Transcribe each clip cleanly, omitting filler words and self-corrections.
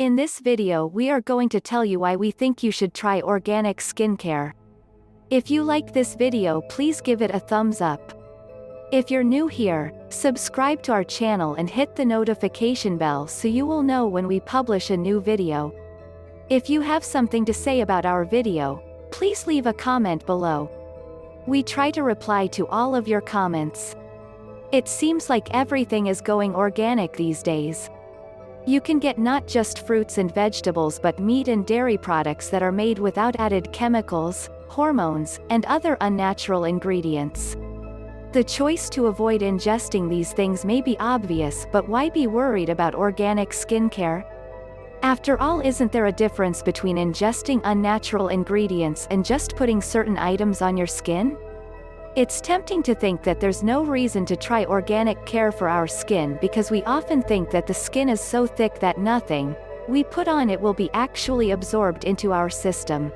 In this video we are going to tell you why we think you should try organic skincare. If you like this video, please give it a thumbs up. If you're new here, subscribe to our channel and hit the notification bell so you will know when we publish a new video. If you have something to say about our video, please leave a comment below. We try to reply to all of your comments. It seems like everything is going organic these days. You can get not just fruits and vegetables but meat and dairy products that are made without added chemicals, hormones, and other unnatural ingredients. The choice to avoid ingesting these things may be obvious, but why be worried about organic skincare? After all, isn't there a difference between ingesting unnatural ingredients and just putting certain items on your skin? It's tempting to think that there's no reason to try organic care for our skin because we often think that the skin is so thick that nothing we put on it will be actually absorbed into our system.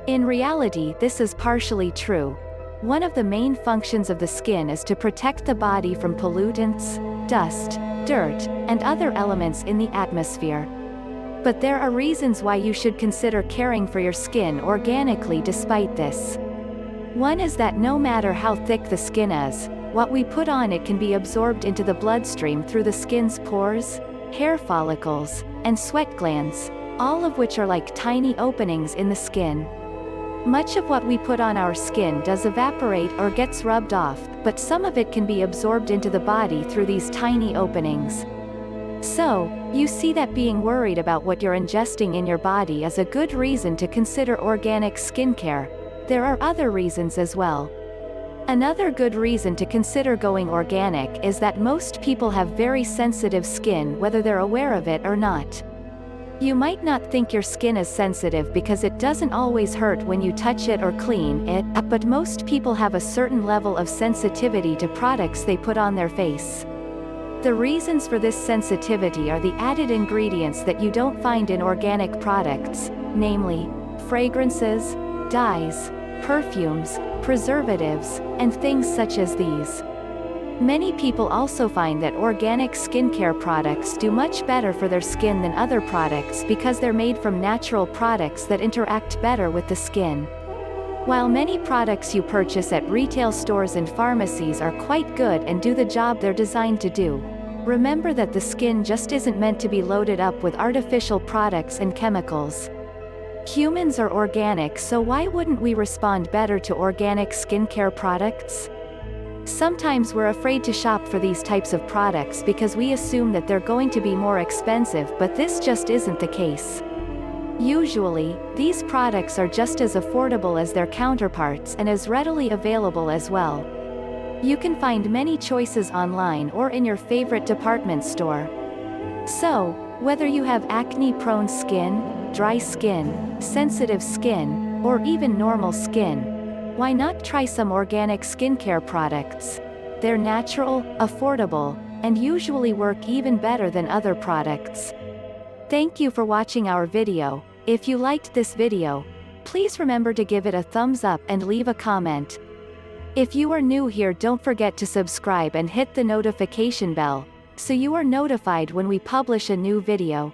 In reality, this is partially true. One of the main functions of the skin is to protect the body from pollutants, dust, dirt, and other elements in the atmosphere. But there are reasons why you should consider caring for your skin organically despite this. One is that no matter how thick the skin is, what we put on it can be absorbed into the bloodstream through the skin's pores, hair follicles, and sweat glands, all of which are like tiny openings in the skin. Much of what we put on our skin does evaporate or gets rubbed off, but some of it can be absorbed into the body through these tiny openings. So, you see that being worried about what you're ingesting in your body is a good reason to consider organic skincare. There are other reasons as well. Another good reason to consider going organic is that most people have very sensitive skin, whether they're aware of it or not. You might not think your skin is sensitive because it doesn't always hurt when you touch it or clean it, but most people have a certain level of sensitivity to products they put on their face. The reasons for this sensitivity are the added ingredients that you don't find in organic products, namely, fragrances, dyes, perfumes, preservatives, and things such as these. Many people also find that organic skincare products do much better for their skin than other products because they're made from natural products that interact better with the skin. While many products you purchase at retail stores and pharmacies are quite good and do the job they're designed to do, remember that the skin just isn't meant to be loaded up with artificial products and chemicals. Humans are organic, so why wouldn't we respond better to organic skincare products? Sometimes we're afraid to shop for these types of products because we assume that they're going to be more expensive, but this just isn't the case. Usually, these products are just as affordable as their counterparts and as readily available as well. You can find many choices online or in your favorite department store. So, whether you have acne-prone skin, dry skin, sensitive skin, or even normal skin, why not try some organic skincare products? They're natural, affordable, and usually work even better than other products. Thank you for watching our video. If you liked this video, please remember to give it a thumbs up and leave a comment. If you are new here, don't forget to subscribe and hit the notification bell, so you are notified when we publish a new video.